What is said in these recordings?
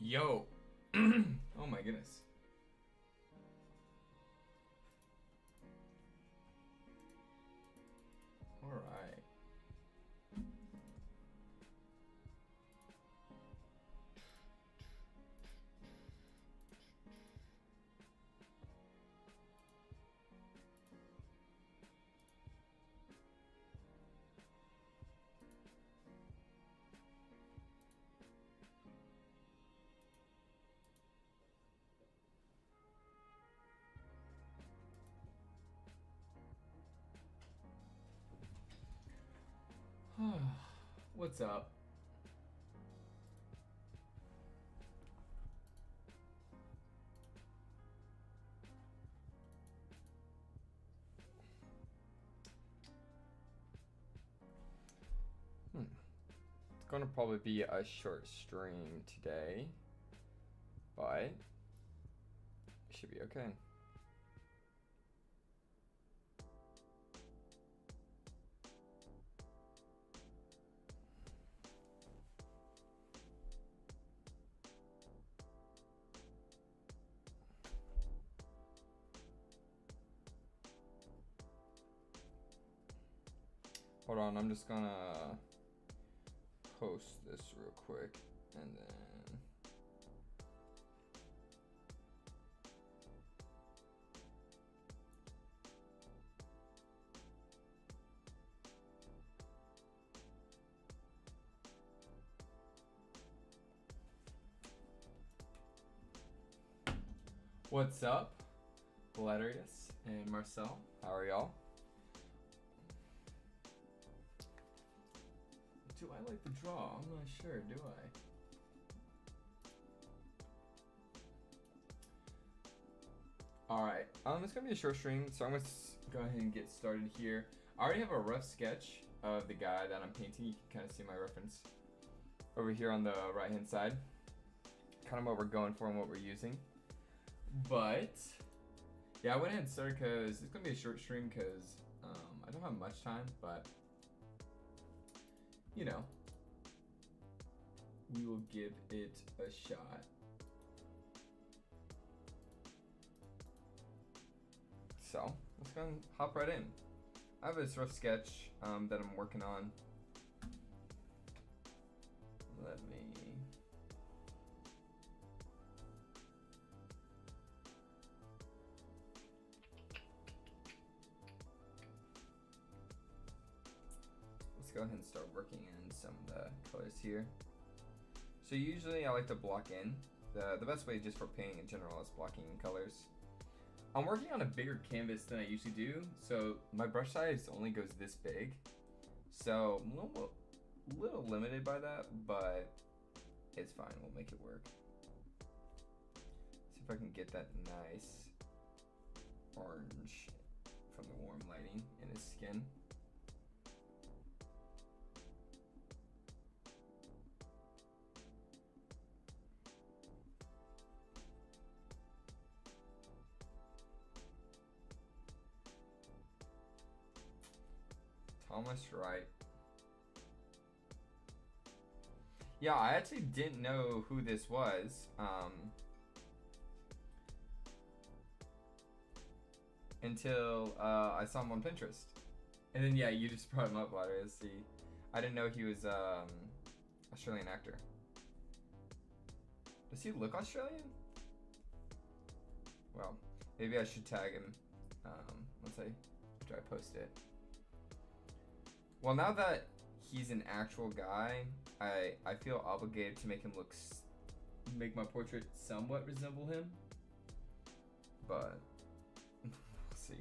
Yo. Oh my goodness. All right. What's up? It's gonna probably be a short stream today, but it should be okay. Hold on, I'm just gonna post this real quick and then What's up? Valerius and Marcel. how are y'all? Do I like the draw? I'm not sure, do I? Alright, it's gonna be a short stream, so I'm gonna go ahead and get started here. I already have a rough sketch of the guy that I'm painting. You can kind of see my reference over here on the right hand side. Kind of what we're going for and what we're using. But yeah, I went ahead and started because it's gonna be a short stream because I don't have much time, but you know, we will give it a shot. So let's go and hop right in. I have this rough sketch that I'm working on. Let me. Let's go ahead and start working in some of the colors here. So usually I like to block in. The best way just for painting in general is blocking in colors. I'm working on a bigger canvas than I usually do, so my brush size only goes this big. So I'm a little limited by that, but it's fine, we'll make it work. See if I can get that nice orange from the warm lighting in his skin. Thomas Wright. Yeah, I actually didn't know who this was until I saw him on Pinterest. And then yeah, you just brought him up, Water. See, I didn't know he was Australian actor. Does he look Australian? Well, maybe I should tag him after I post it. Well, now that he's an actual guy, I feel obligated to make him make my portrait somewhat resemble him. But we'll see.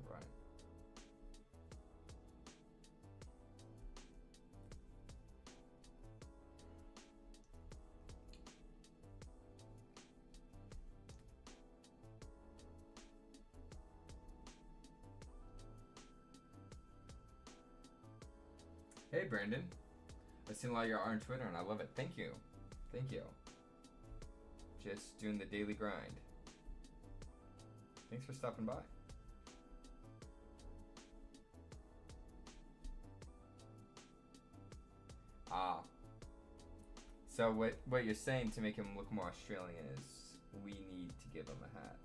All right. Hey Brandon, I've seen a lot of your art on Twitter and I love it. Thank you. Thank you. Just doing the daily grind. Thanks for stopping by. So what you're saying to make him look more Australian is we need to give him a hat.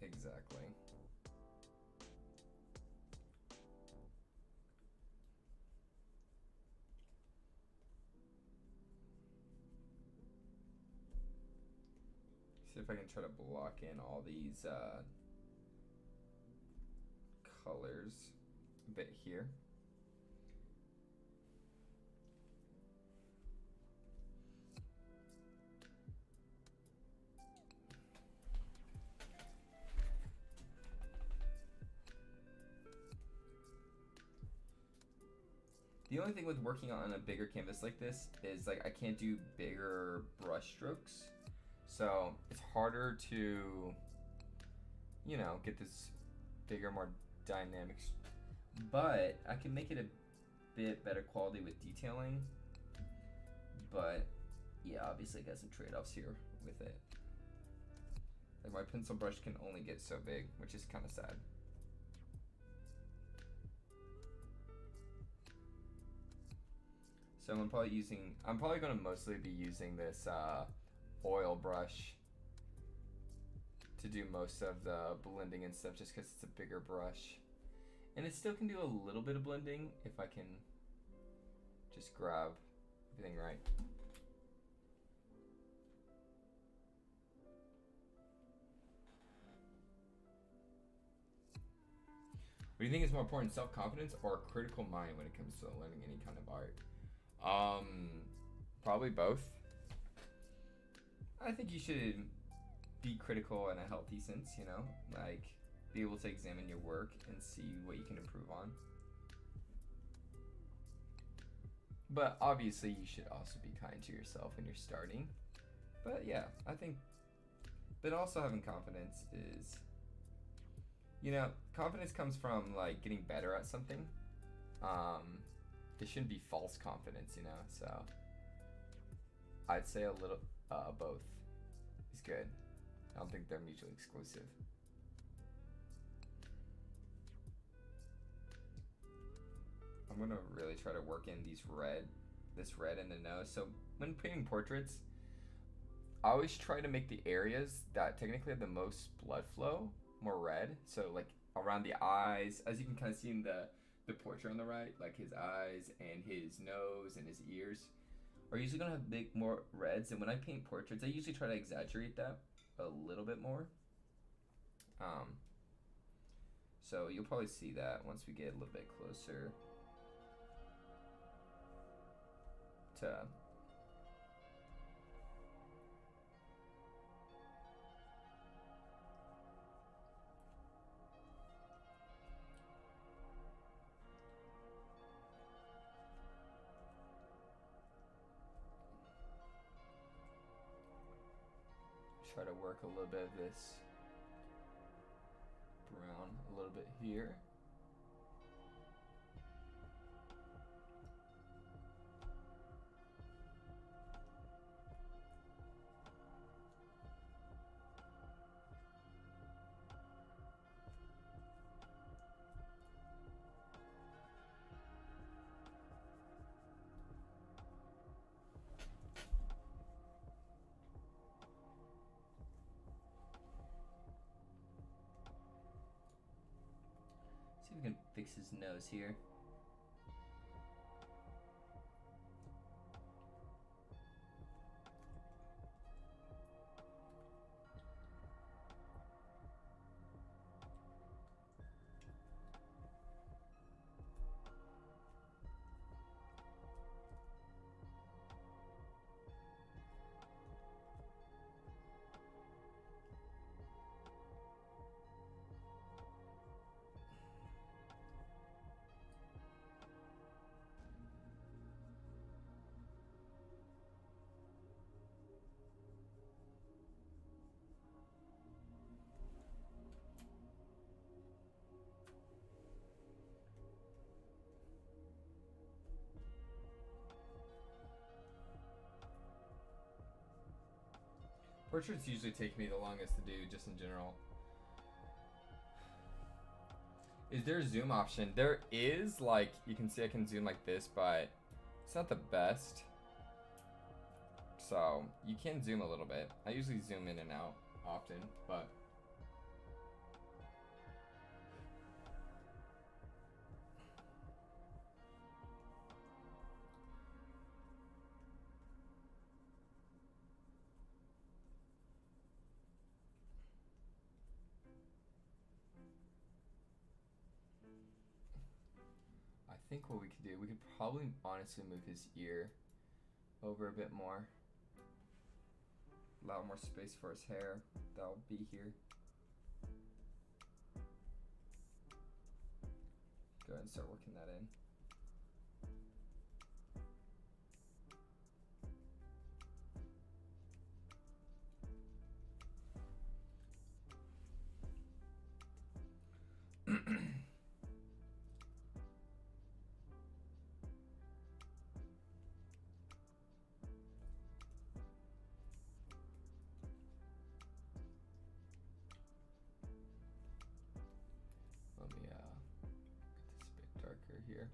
Exactly. See if I can try to block in all these colors a bit here. The only thing with working on a bigger canvas like this is like I can't do bigger brush strokes. So it's harder to, you know, get this bigger, more dynamic. But I can make it a bit better quality with detailing. But yeah, obviously I got some trade-offs here with it. Like my pencil brush can only get so big, which is kind of sad. So I'm probably gonna mostly be using this oil brush to do most of the blending and stuff just because it's a bigger brush. And it still can do a little bit of blending if I can just grab everything right. What do you think is more important, self-confidence or a critical mind when it comes to learning any kind of art? Probably both. I think you should be critical in a healthy sense, you know, like be able to examine your work and see what you can improve on. But obviously you should also be kind to yourself when you're starting. But yeah, I think, but also having confidence is, you know, confidence comes from like getting better at something. It shouldn't be false confidence, you know, so I'd say a little, both is good. I don't think they're mutually exclusive. I'm gonna really try to work in this red in the nose. So when painting portraits, I always try to make the areas that technically have the most blood flow more red. So like around the eyes, as you can kind of see in the portrait on the right, like his eyes and his nose and his ears are usually gonna have big more reds. And when I paint portraits, I usually try to exaggerate that a little bit more. So you'll probably see that once we get a little bit closer to try to work a little bit of this brown a little bit here. See if we can fix his nose here. Portraits usually take me the longest to do, just in general. Is there a zoom option? There is, like, you can see I can zoom like this, but it's not the best. So, you can zoom a little bit. I usually zoom in and out often, but... I think what we could do, we could probably honestly move his ear over a bit more. Allow more space for his hair. That'll be here. Go ahead and start working that in. Let me get this a bit darker here.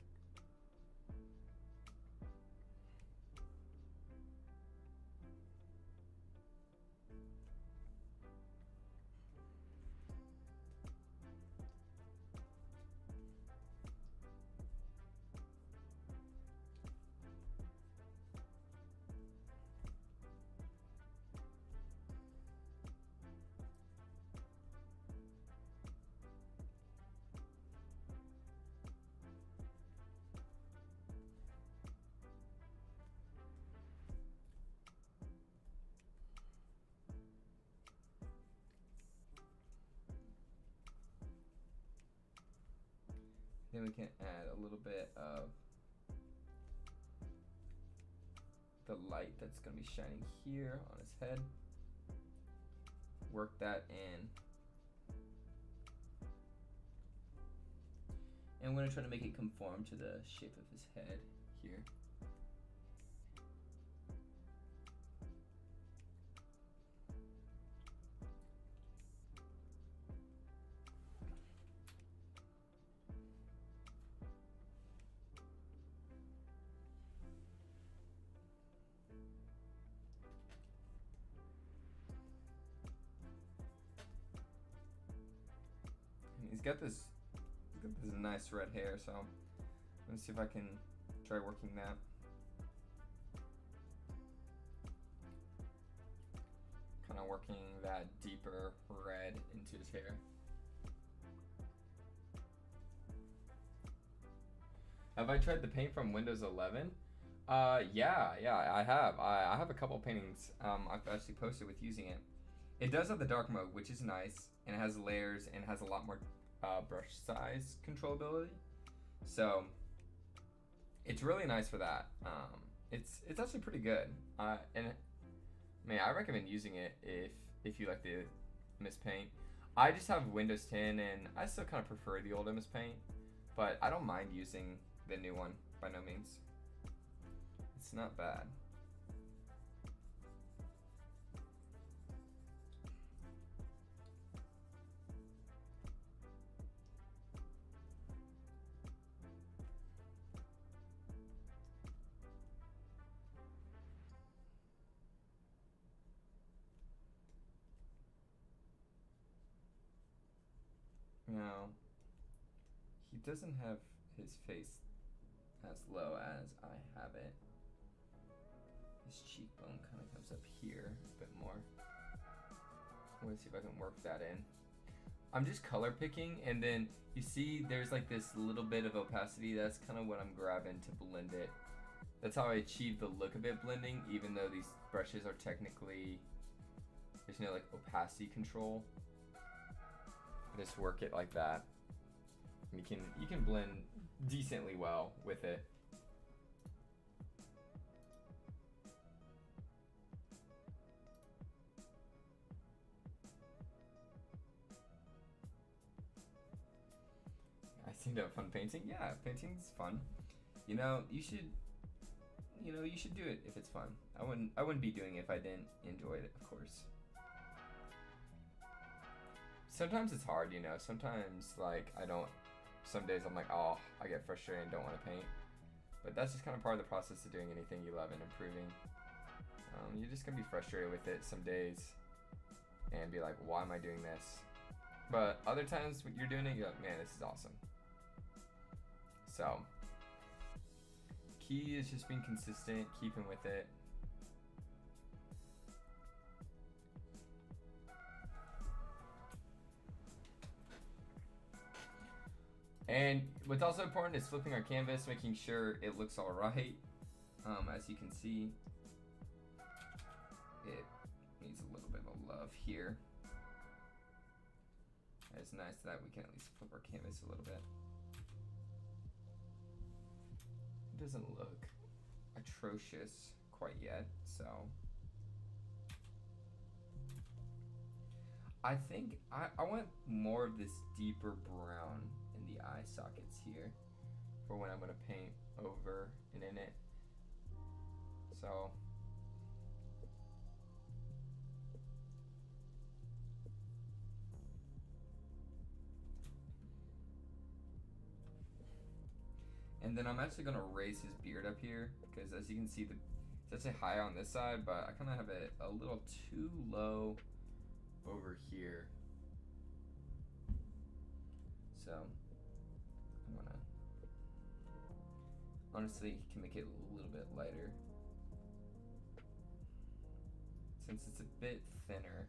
Then we can add a little bit of the light that's going to be shining here on his head. Work that in. And I'm going to try to make it conform to the shape of his head here. He's got this nice red hair, so let me see if I can try working that. Kind of working that deeper red into his hair. Have I tried the paint from Windows 11? Yeah, I have. I have a couple paintings I've actually posted with using it. It does have the dark mode, which is nice, and it has layers and has a lot more brush size controllability. So it's really nice for that. It's actually pretty good. And I recommend using it if you like the MS Paint. I just have Windows 10, and I still kind of prefer the old MS Paint, but I don't mind using the new one by no means. It's not bad. No, he doesn't have his face as low as I have it. His cheekbone kind of comes up here a bit more. I'm gonna see if I can work that in. I'm just color picking, and then you see there's like this little bit of opacity. That's kind of what I'm grabbing to blend it. That's how I achieve the look of it blending, even though these brushes are technically, there's no like opacity control. Just work it like that. You can blend decently well with it. I seem to have fun painting. Yeah, painting's fun. You should do it if it's fun. I wouldn't be doing it if I didn't enjoy it, of course. sometimes it's hard, you know. Sometimes like some days I'm like, oh, I get frustrated and don't want to paint. But that's just kind of part of the process of doing anything you love and improving. You're just gonna be frustrated with it some days and be like, why am I doing this? But other times when you're doing it, you're like, man, this is awesome. So, key is just being consistent, keeping with it. And what's also important is flipping our canvas, making sure it looks all right. As you can see, it needs a little bit of love here. It's nice that we can at least flip our canvas a little bit. It doesn't look atrocious quite yet, so I think I want more of this deeper brown in the eye sockets here for when I'm gonna paint over and in it. So and then I'm actually gonna raise his beard up here because as you can see, it's actually high on this side, but I kind of have it a little too low over here. So I'm gonna, honestly, can make it a little bit lighter since it's a bit thinner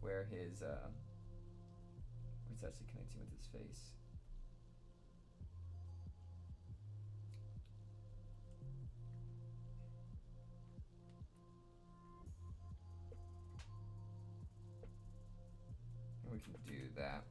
where his it's actually connecting with his face. We can do that.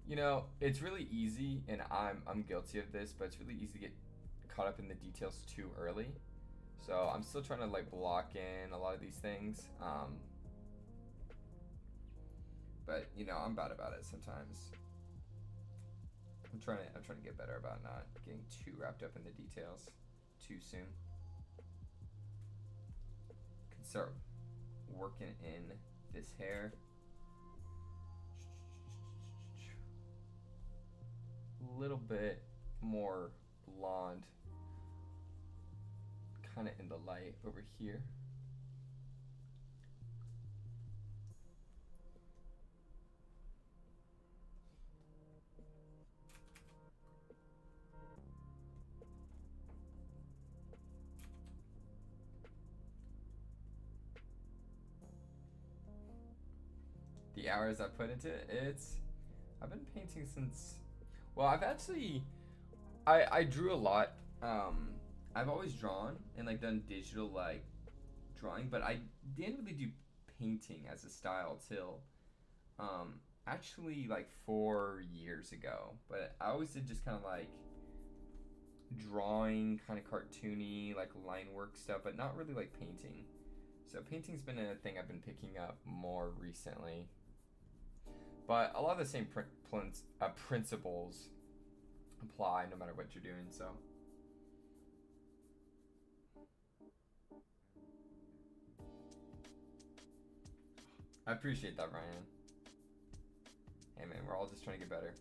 You know, it's really easy, and I'm guilty of this, but it's really easy to get caught up in the details too early. So I'm still trying to like block in a lot of these things. But you know, I'm bad about it sometimes. I'm trying to get better about not getting too wrapped up in the details too soon. Can start working in this hair. A little bit more blonde, kind of in the light over here. The hours I put into it, I've been painting since, well, I drew a lot. I've always drawn and like done digital like drawing, but I didn't really do painting as a style till actually like 4 years ago. But I always did just kind of like drawing, kind of cartoony, like line work stuff, but not really like painting. So painting's been a thing I've been picking up more recently. But a lot of the same principles apply no matter what you're doing, so. I appreciate that, Ryan. Hey man, we're all just trying to get better.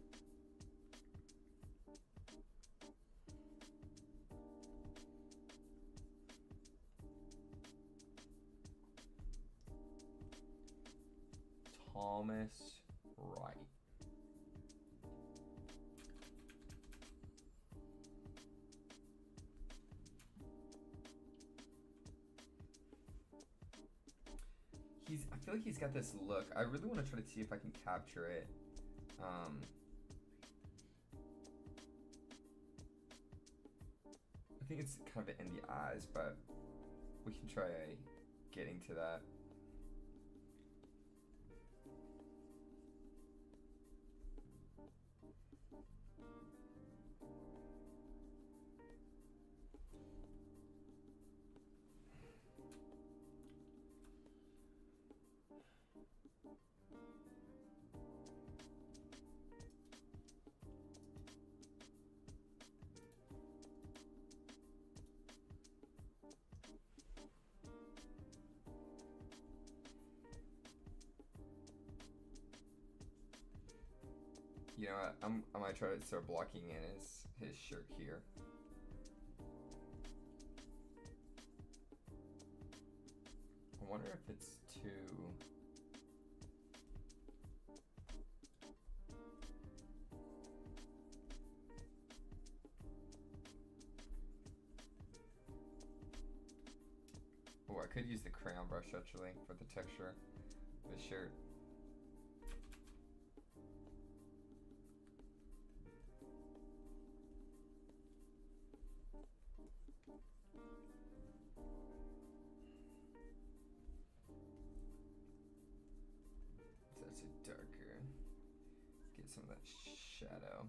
Thomas Wright. I feel like he's got this look. I really want to try to see if I can capture it. I think it's kind of in the eyes, but we can try getting to that. You know what? I might try to start blocking in his shirt here. I wonder if it's too. Oh, I could use the crayon brush actually for the texture of his shirt. That's a darker. Get some of that shadow.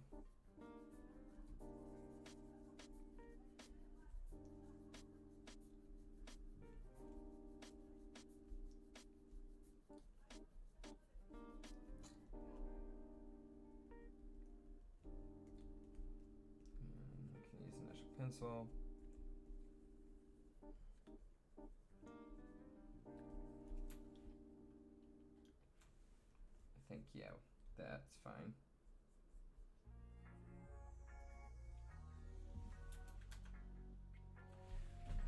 I can use an initial pencil. I think, yeah, that's fine.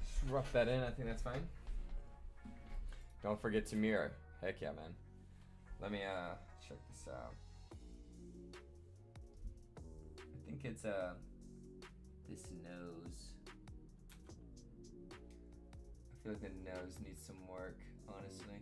Just rough that in, I think that's fine. Don't forget to mirror. Heck yeah, man. Let me check this out. I think it's this nose. I feel like the nose needs some work, honestly.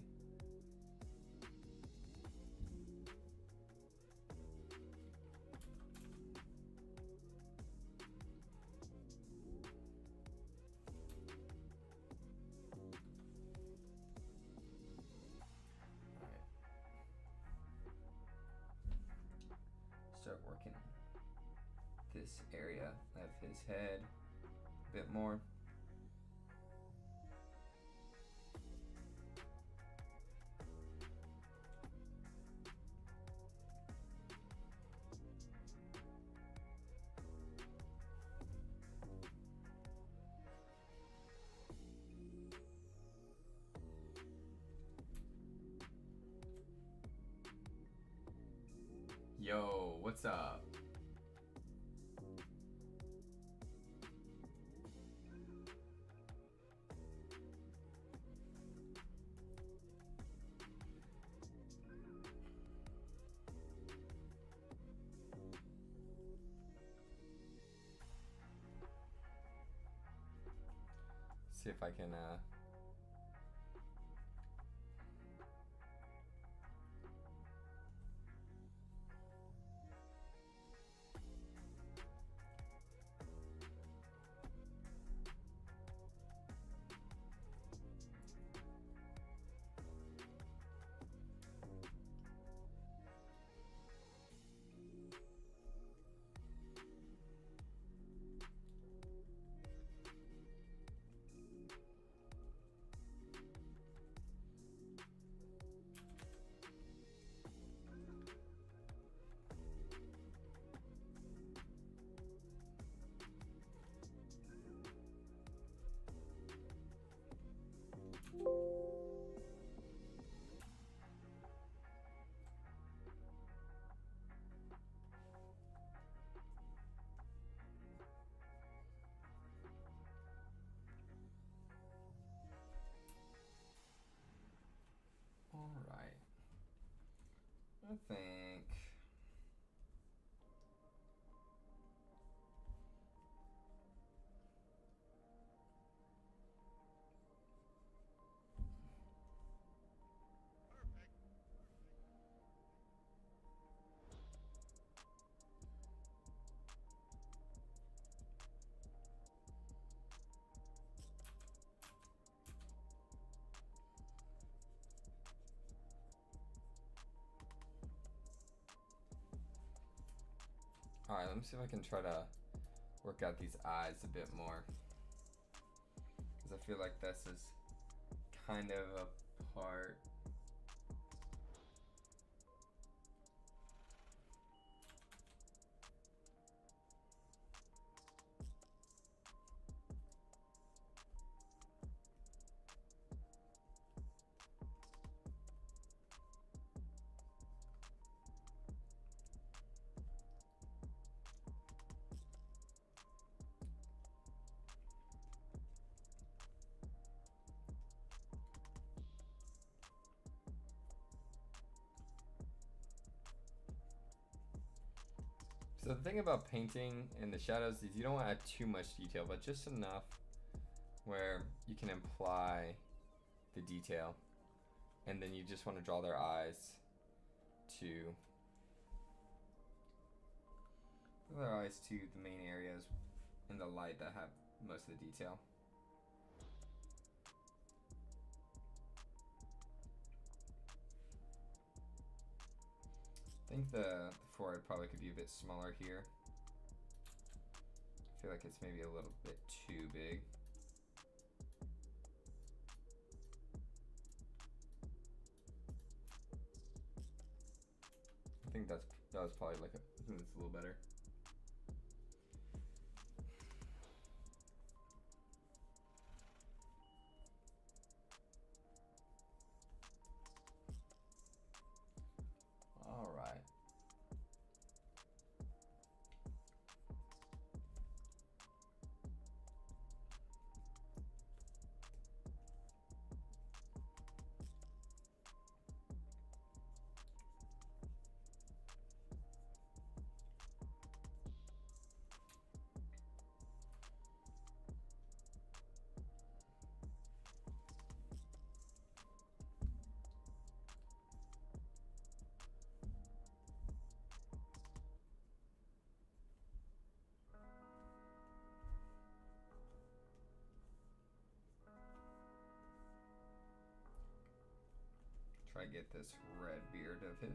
Start working this area of his head a bit more. Yo, what's up? See if I can Alright. I think Alright, let me see if I can try to work out these eyes a bit more. Because I feel like this is kind of a part. So the thing about painting in the shadows is you don't want to add too much detail, but just enough where you can imply the detail. And then you just want to draw their eyes to the main areas in the light that have most of the detail. I think the forehead probably could be a bit smaller here. I feel like it's maybe a little bit too big. I think that was probably like I think it's a little better. All right. Try to get this red beard of his.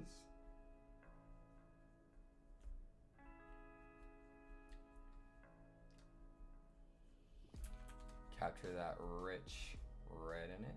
Capture that rich red in it.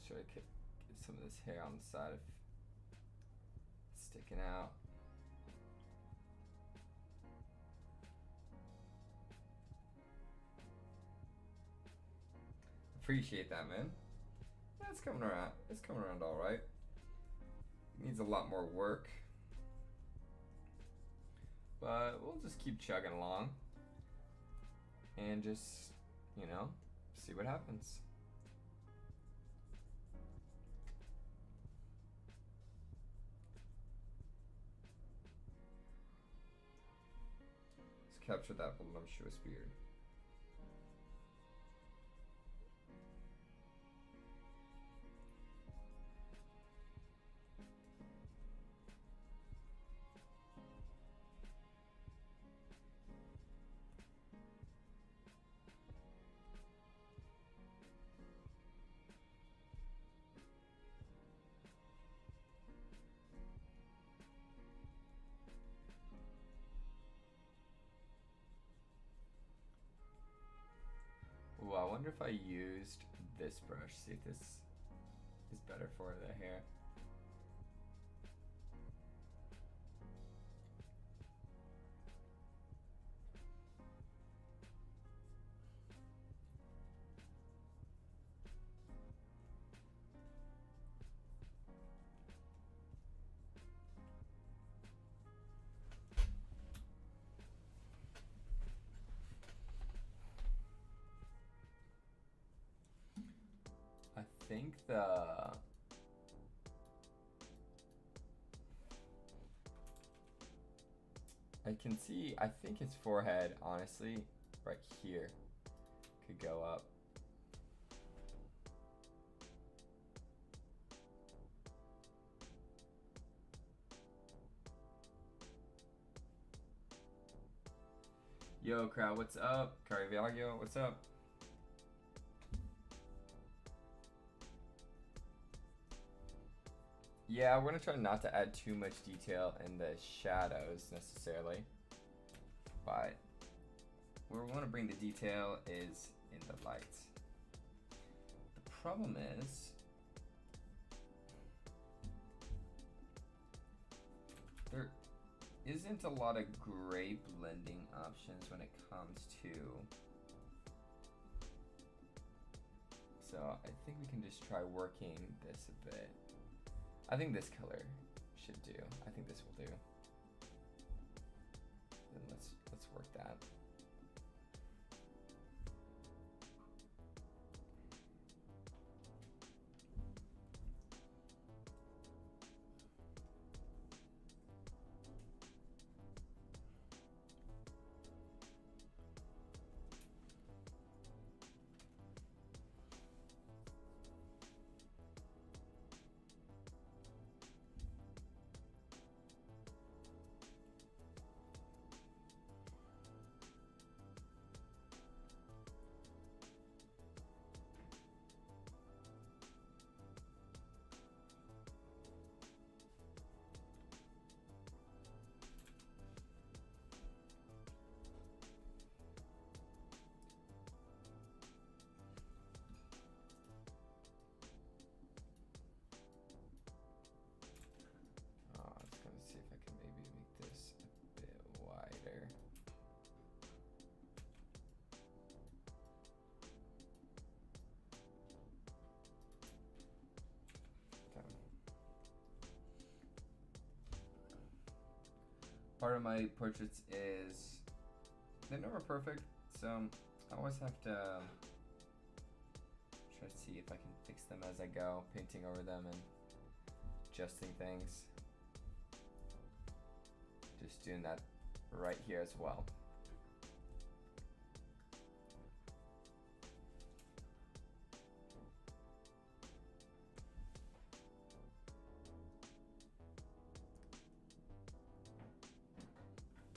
Just try to get some of this hair on the side of sticking out. Appreciate that, man. Yeah, it's coming around. It's coming around all right. Needs a lot more work, but we'll just keep chugging along and just, you know, see what happens. Let's capture that voluptuous beard. Ooh, I wonder if I used this brush, see if this is better for the hair. I think I can see, I think his forehead, honestly, right here, could go up. Yo, crowd, what's up? Cariviaggio, what's up? Yeah, we're gonna try not to add too much detail in the shadows necessarily, but where we want to bring the detail is in the lights. The problem is there isn't a lot of gray blending options when it comes to, so I think we can just try working this a bit. I think this color should do. I think this will do. Then let's work that. Part of my portraits is they're never perfect, so I always have to try to see if I can fix them as I go, painting over them and adjusting things. Just doing that right here as well.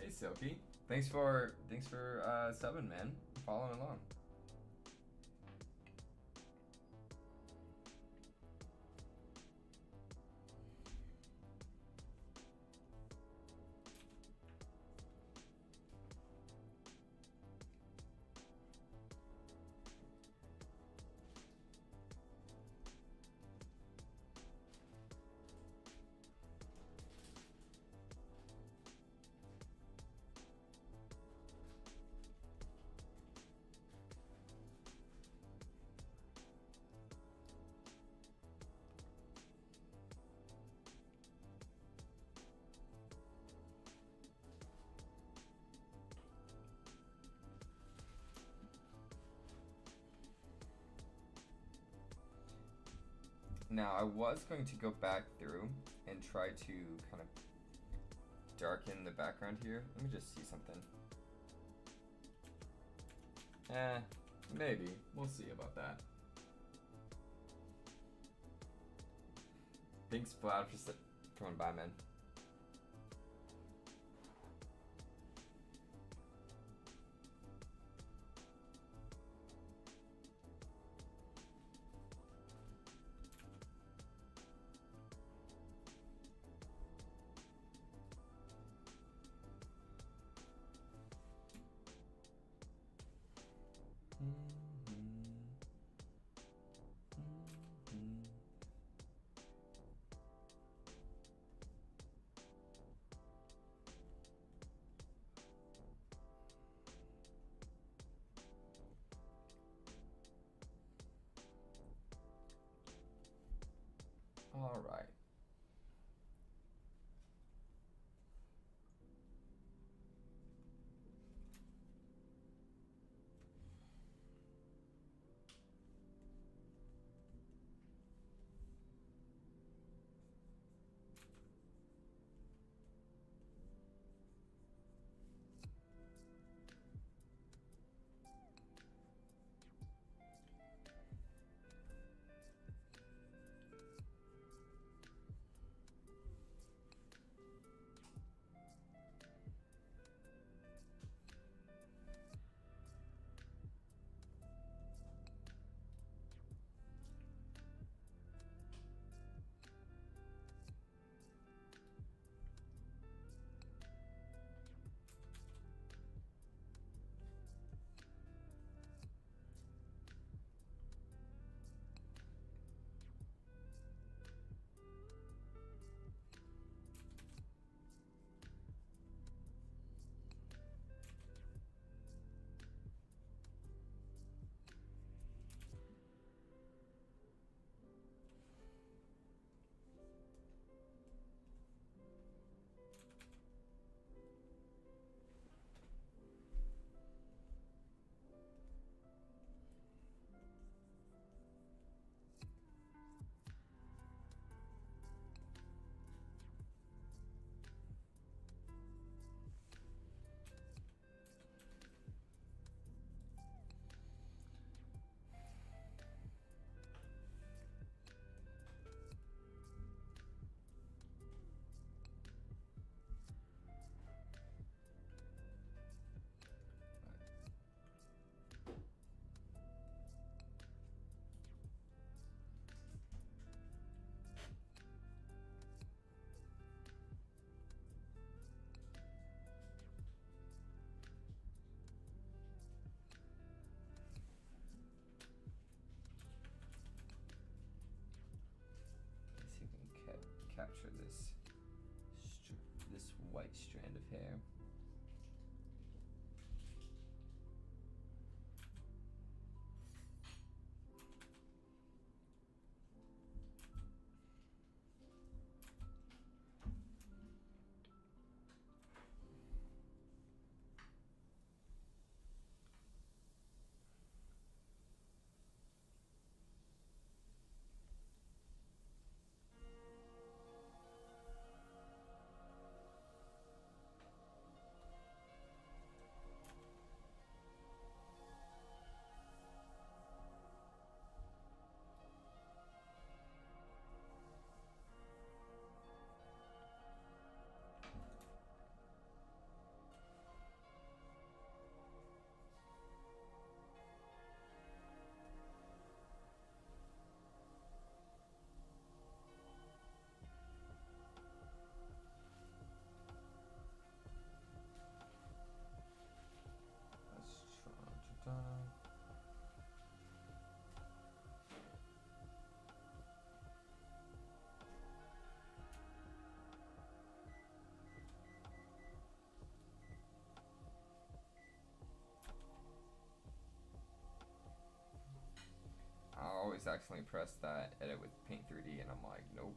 Hey Silky, thanks for subbing, man. Following along. Now, I was going to go back through and try to kind of darken the background here. Let me just see something. Maybe. We'll see about that. Thanks, Vlad, for coming by, man. All right. Let's see if we can capture this white strand of hair. I always accidentally press that edit with Paint 3D and I'm like, nope.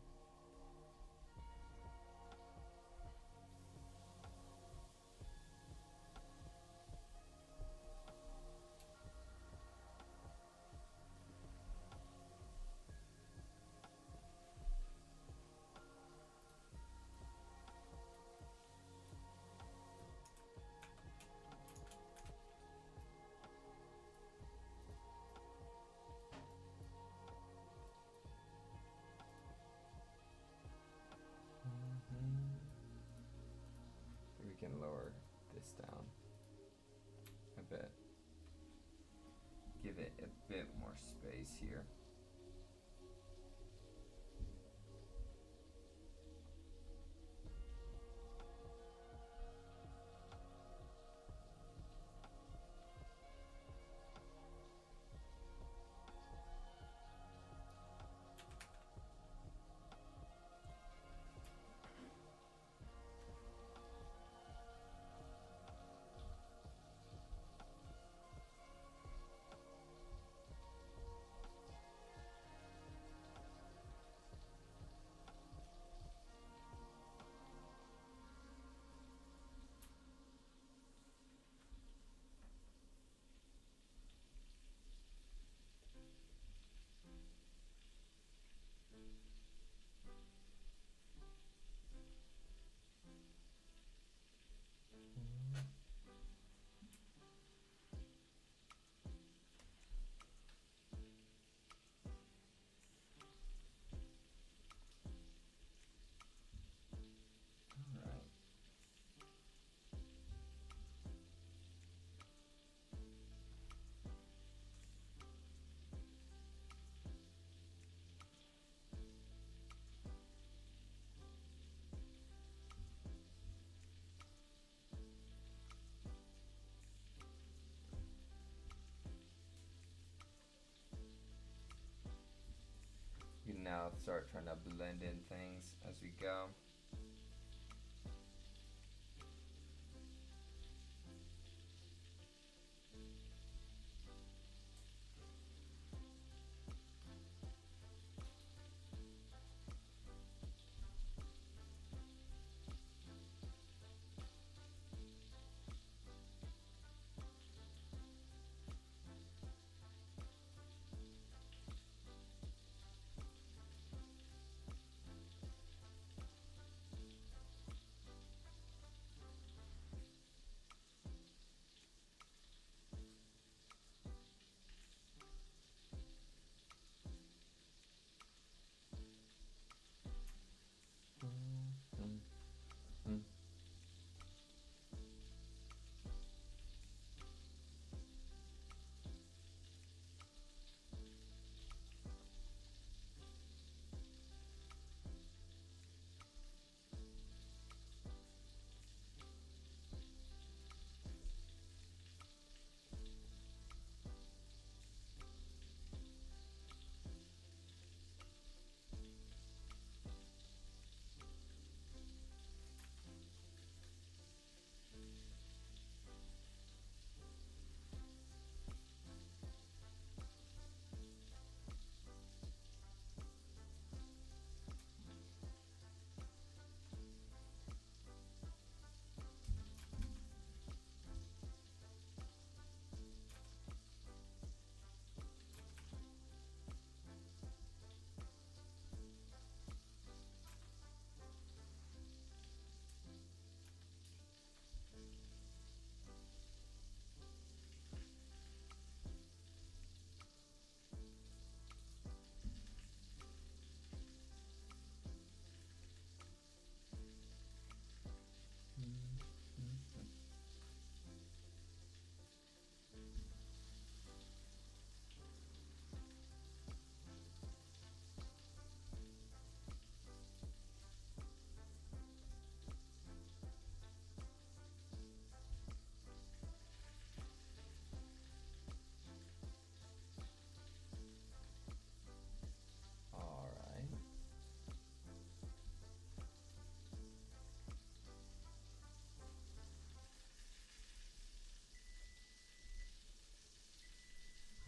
You can now start trying to blend in things as we go.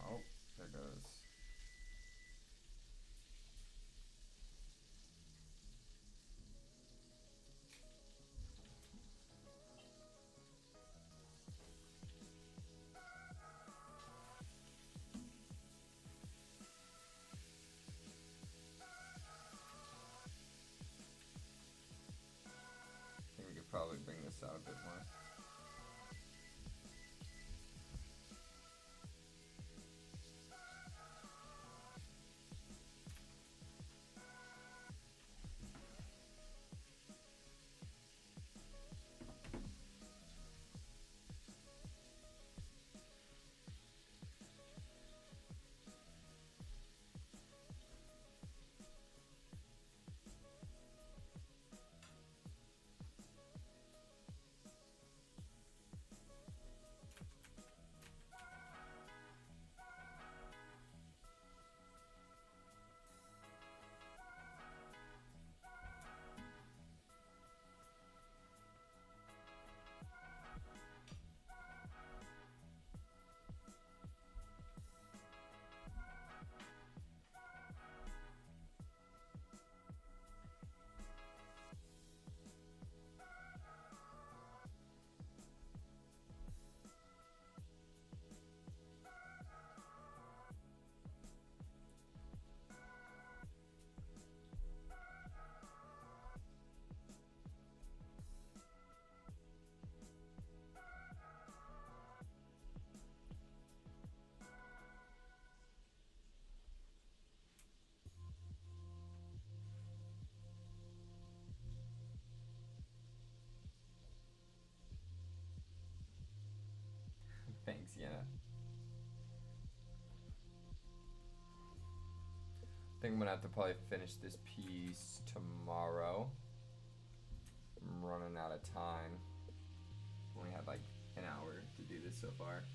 Oh, there goes. I think we could probably bring this out a bit more. Thanks, Yenna. I think I'm gonna have to probably finish this piece tomorrow. I'm running out of time. Only had like an hour to do this so far.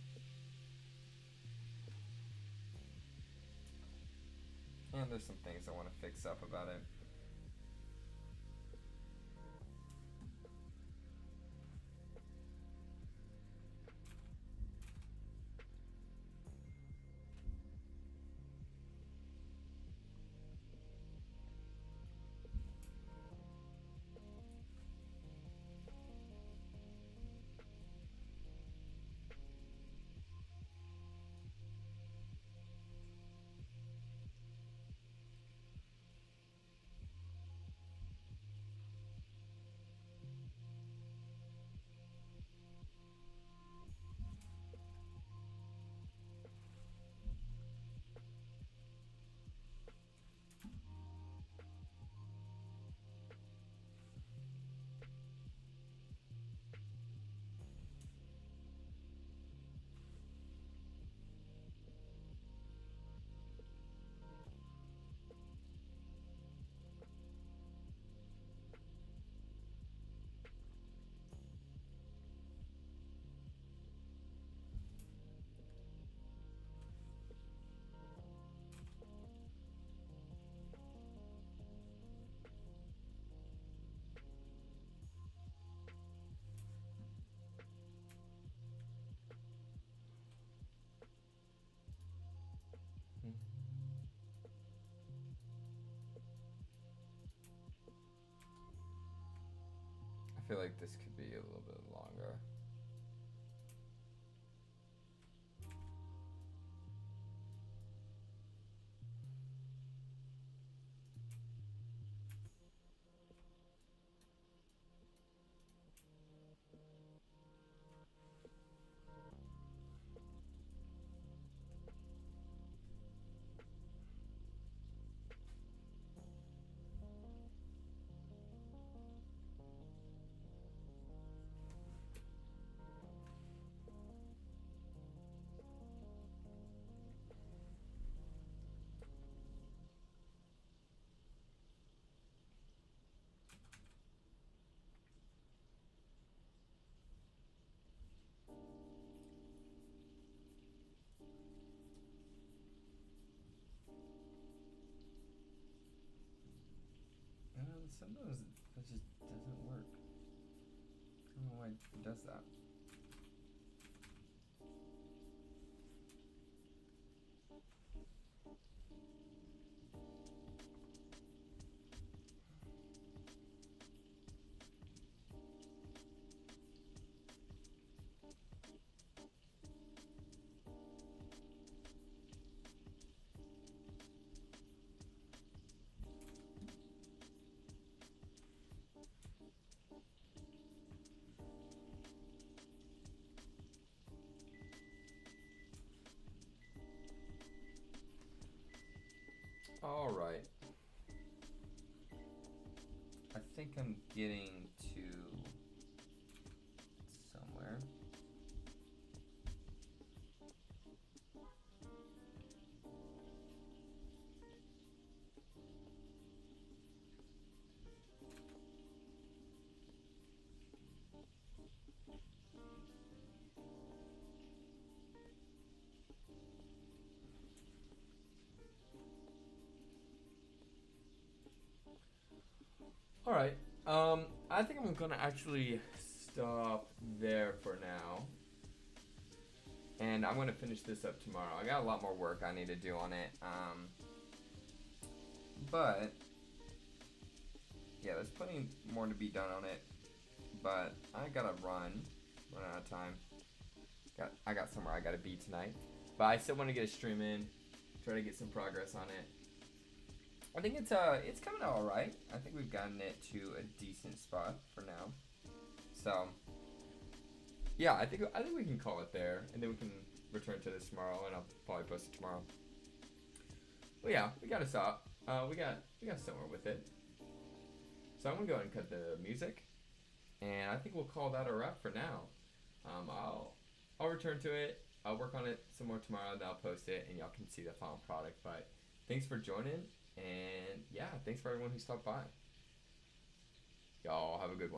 And there's some things I want to fix up about it. I feel like this could be a little bit longer. Sometimes it just doesn't work. I don't know why it does that. All right. I think I'm getting to somewhere. All right. I think I'm gonna actually stop there for now, and I'm gonna finish this up tomorrow. I got a lot more work I need to do on it. But yeah, there's plenty more to be done on it. But I gotta run out of time. I got somewhere I gotta be tonight, but I still want to get a stream in, try to get some progress on it. I think it's coming out all right. I think we've gotten it to a decent spot for now. So Yeah, I think we can call it there, and then we can return to this tomorrow, and I'll probably post it tomorrow. But yeah, we gotta stop. We got somewhere with it. So I'm gonna go ahead and cut the music, and I think we'll call that a wrap for now. I'll return to it. I'll work on it some more tomorrow, then I'll post it, and y'all can see the final product. But thanks for joining, and yeah, thanks for everyone who stopped by. Y'all have a good one.